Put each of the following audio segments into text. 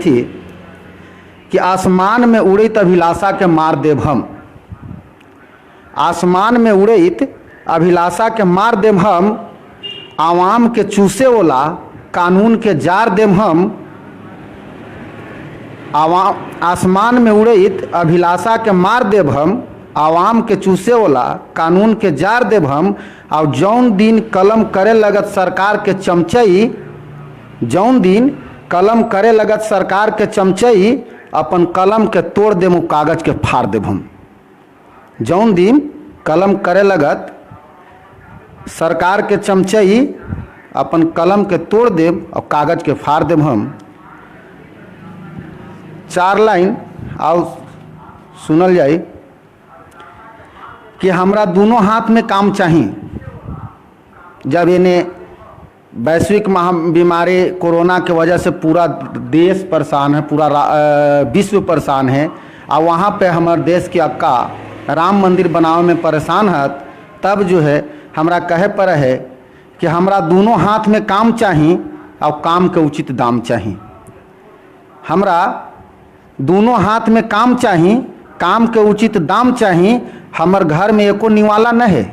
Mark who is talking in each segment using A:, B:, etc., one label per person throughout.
A: थी कि आसमान में उड़ित अभिलाषा के मार देव हम, आसमान में उड़ित अभिलाषा के मार देव हम, आवाम के चूसे वाला कानून के जार देव हम। आसमान में उड़ित अभिलाषा के मार देव हम, आवाम के चूसे वाला कानून के जार देव हम। और जौन दिन कलम करे लगत सरकार के चमचई, जौन दिन कलम करे लगत सरकार के चमचई, अपन कलम के तोड़ देम कागज के फाड़ देव हम। जौन दिन कलम करे लगत सरकार के चमचई, अपन कलम के तोड़ देव और कागज के फाड़ देव हम। 4 लाइन आओ सुनल जाए कि हमरा दोनों हाथ में काम चाहिए। जब इन्हें वैश्विक महाबीमारी कोरोना के वजह से पूरा देश परेशान है, पूरा विश्व परेशान है, और वहाँ पे हमारे देश की अक्का राम मंदिर बनावे में परेशान है, तब जो है हमरा कहे पर है कि हमरा दोनों हाथ में काम चाहिए और काम के उचित दाम चाहिए। हमरा दोनों हाथ में काम चाहिए, काम के उचित दाम चाहिए। हमर घर में एको निवाला न है,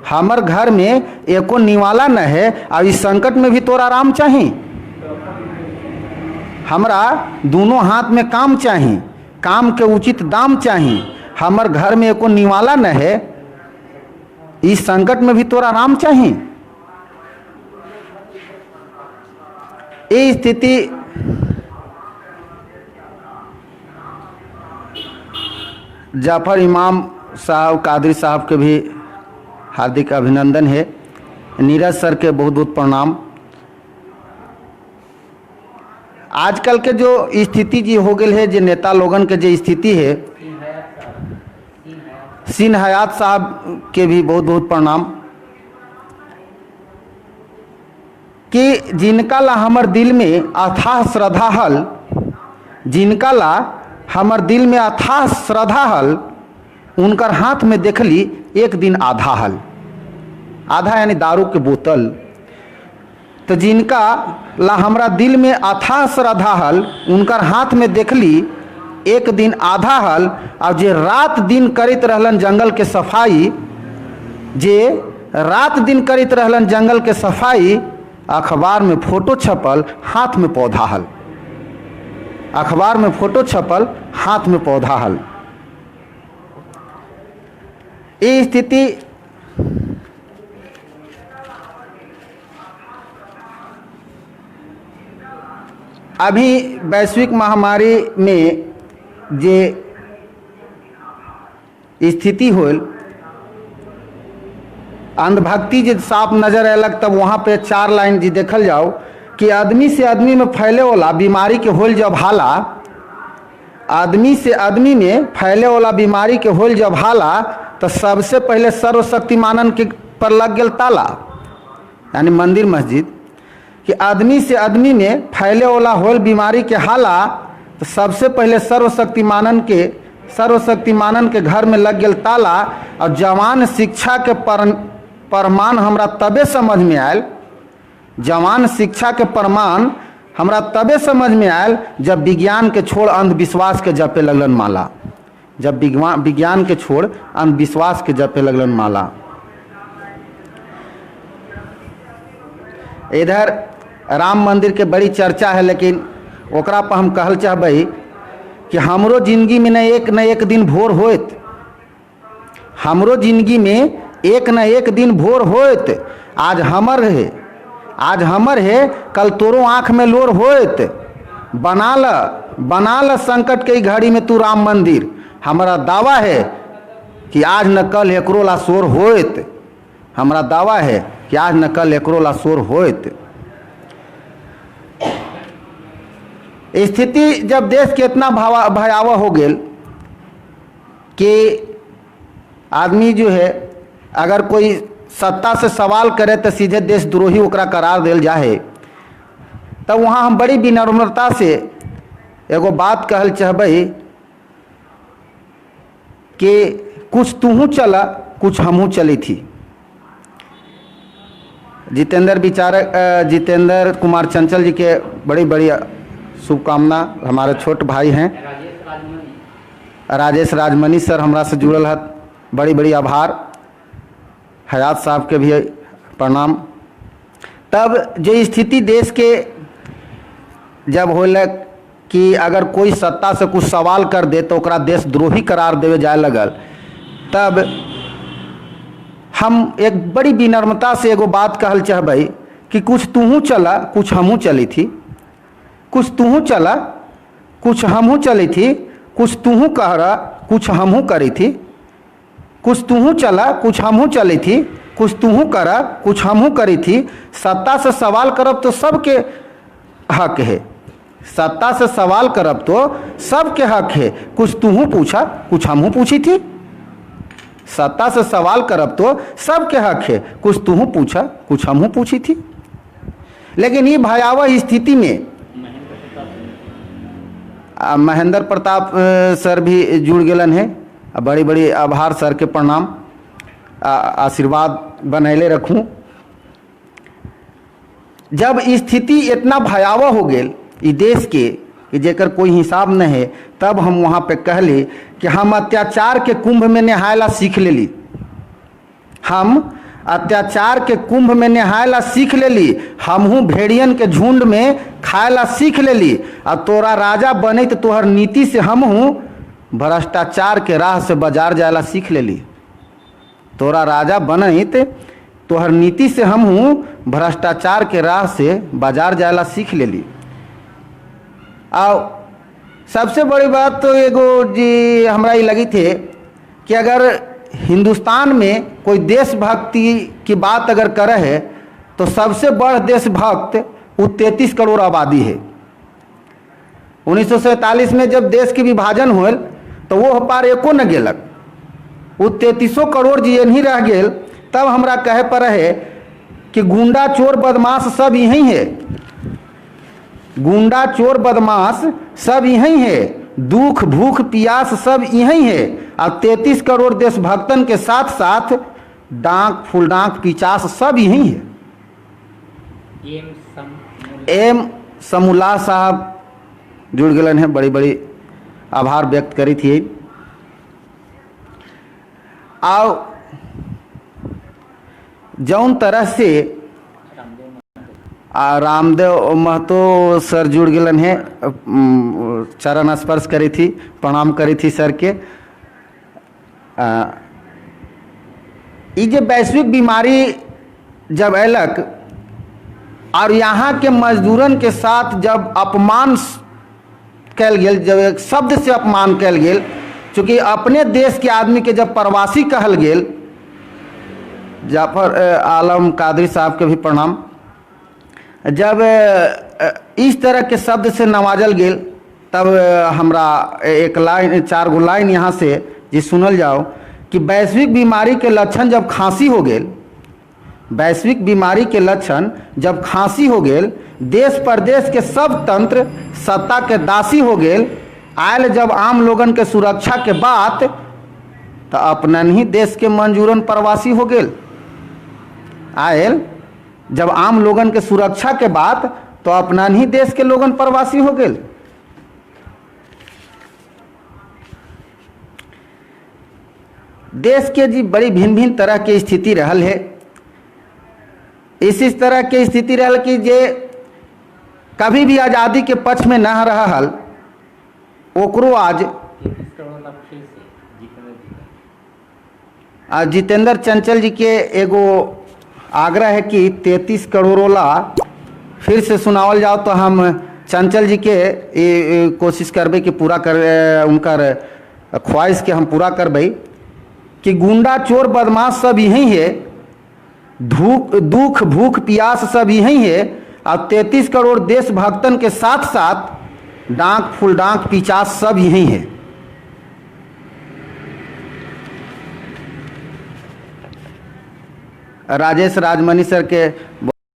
A: हमर घर में एको निवाला न है, और इस संकट में भी तोरा आराम चाहिए। हमरा दोनों हाथ में काम चाहिए, काम के उचित दाम चाहिए। हमर घर में एको निवाला न है, इस संकट में भी तोरा आराम चाहिए। ये स्थिति जाफर इमाम साहब कादरी साहब के भी हार्दिक अभिनंदन है। नीरज सर के बहुत बहुत प्रणाम। आजकल के जो स्थिति जी हो गई है, जो नेता लोगन के जो स्थिति है, सीन हयात साहब के भी बहुत बहुत प्रणाम कि जिनका ला हमर दिल में अथाह श्रद्धा हल, जिनका ला हमर दिल में अथाह श्रद्धा हल, उनकर हाथ में देखली एक दिन आधा हल। आधा यानी दारू के बोतल। तो जिनका ला हमरा दिल में अथाह श्रद्धा हल, उनकर हाथ में देखली एक दिन आधा हल। और जे रात दिन करित रहलन जंगल के सफाई, जे रात दिन करित रहलन जंगल के सफाई, अखबार में फोटो छपल हाथ में पौधा हल, अखबार में फोटो छपल हाथ में पौधा हल। ये स्थिति अभी वैश्विक महामारी में जे स्थिति होल, अंधभक्ति जे साफ नजर अलग, तब वहाँ पे 4 लाइन जी देखल जाओ कि आदमी से आदमी में फैले वाला बीमारी के होल जब हाला, आदमी से आदमी में फैले वाला बीमारी के होल जब हाला, तो सबसे पहले सर्वशक्तिमानन के पर लग गया ताला, यानी मंदिर मस्जिद। कि आदमी से आदमी में फैले वाला होल बीमारी के हाला, तो सबसे पहले सर्वशक्तिमानन के घर में लग गया ताला। और जवान शिक्षा के प्रमाण हमरा तबे समझ में आयल, जवान शिक्षा के प्रमाण हमरा तबे समझ में आयल जब विज्ञान के छोड़ अंधविश्वास के जपे लगलन माला, जब विज्ञान के छोड़ अंधविश्वास के जपे लगलन माला। इधर राम मंदिर के बड़ी चर्चा है, लेकिन ओकरा पर हम कहल चाहबै कि हमरो जिंदगी में न एक दिन भोर होत, हमरो जिंदगी में एक न एक दिन भोर होत। आज हमर है, आज हमर है, कल तोरो आँख में लोर होत। बना ल संकट के घड़ी में तू राम मंदिर। हमारा दावा है कि आज न कल एकरो ला शोर होत, हमारा दावा है कि आज न कल एकरो ला शोर होत। स्थिति जब देश के इतना भयावह हो गेल कि आदमी जो है अगर कोई सत्ता से सवाल करे तो सीधे देशद्रोही ओकरा करार देल जाए, तब वहाँ हम बड़ी विनम्रता से एगो बात कहल चाहबै कि कुछ तूहू चला कुछ हमहू चली थी। जितेंद्र कुमार चंचल जी के बड़ी बड़ी शुभकामना। हमारे छोटे भाई हैं राजेश राजमनी सर हमरा से जुड़ल है, बड़ी बड़ी आभार। हयात साहब के भी प्रणाम। तब जो स्थिति देश के जब होलक कि अगर कोई सत्ता से कुछ सवाल कर दे तो ओकरा देशद्रोही करार देवे जाए लगल, तब हम एक बड़ी विनम्रता से एगो बात कहल चाहबै कि कुछ तूहू चला कुछ हमहू चली थी, कुछ तूहू चला कुछ हमहू चली थी, कुछ तूहू कह रहा कुछ हमहू करी थी, कुछ तूहू चला कुछ हमहू चली थी, कुछ तूहू करा कुछ हमहू करी थी। सत्ता से सवाल करब तो सबके हक है, सत्ता से सवाल करब तो सबके हक है। कुछ तूहू पूछा कुछ हमहू पूछी थी, सत्ता से सवाल करब तो सबके हक है। कुछ तूहू पूछा कुछ हमहू पूछी थी। लेकिन ये भयावह स्थिति में महेंद्र प्रताप सर भी जुड़ गलन है। बड़ी बड़ी आभार सर के, प्रणाम, आशीर्वाद बनैले रखूं। जब स्थिति इतना भयावह हो गेल ई देश के कि जेकर कोई हिसाब न है, तब हम वहाँ पे कहली कि हम अत्याचार के कुंभ में नहायला सीख लेली, हम अत्याचार के कुंभ में नहायला सीख लेली, हमहू भेड़ियन के झुंड में खायला सीख लेली। और तोरा राजा बने तो तोहर नीति से हमहू भ्रष्टाचार के राह से बाजार जायला सीख लेली। तोरा राजा बनत तोहर नीति से हमहू भ्रष्टाचार के राह से बाजार जायला सीख लेली। और सबसे बड़ी बात तो एगो जी हमरा ये लगी थे कि अगर हिंदुस्तान में कोई देशभक्ति की बात अगर करे है तो सबसे बड़ देशभक्त वो 33 करोड़ आबादी है। 1947 में जब देश के विभाजन होल तो वो पार एको न गेलक, वो 33 करोड़ जी नहीं रह गेल। तब हमरा कहे पर है कि गुंडा चोर बदमाश सब यहीं है, गुंडा चोर बदमाश सब यहीं है, दुख भूख प्यास सब यहीं है। और 33 करोड़ देशभक्तन के साथ साथ डांक फुलडांक पिचास सब यहीं है। एम समूला साहब जुड़ गए हैं, बड़ी बड़ी आभार व्यक्त करी थी। आओ जौन तरह से रामदेव महतो सर जुड़ गए हैं, चरण स्पर्श करी थी, प्रणाम करी थी सर के। ये वैश्विक बीमारी जब अयलक और यहाँ के मजदूरन के साथ जब अपमान कैल गेल, जब एक शब्द से अपमान कैल गेल, चूँकि अपने देश के आदमी के जब प्रवासी कहल गेल, जाफर आलम कादरी साहब के भी प्रणाम, जब इस तरह के शब्द से नवाजल गेल, तब हमरा एक लाइन 4 गो लाइन यहाँ से जी सुनल जाओ कि वैश्विक बीमारी के लक्षण जब खांसी हो गेल, वैश्विक बीमारी के लक्षण जब खांसी हो गेल, देश प्रदेश के सब तंत्र सत्ता के दासी हो गेल, आयल जब आम लोगन के सुरक्षा के बात तो अपनन ही देश के मंजूरन प्रवासी हो गेल। आयल जब आम लोगन के सुरक्षा के बात तो अपनन ही देश के लोगन प्रवासी हो गेल। देश के जी बड़ी भिन्न भिन्न तरह के स्थिति रहल है। इस तरह के स्थिति रहल कि जे कभी भी आज़ादी के पक्ष में न रहल, ओकरो आज जितेंद्र चंचल जी के एगो आग्रह है कि 33 करोड़ोला फिर से सुनावल जाओ, तो हम चंचल जी के कोशिश करबे कि पूरा कर उनकर ख्वाहिश के हम पूरा करबे कि गुंडा चोर बदमाश सब यहीं है, दुख भूख प्यास सब यहीं है। और 33 करोड़ देशभक्तन के साथ साथ डांक फुलडांक पिचास सब यहीं है। राजेश राजमनी सर के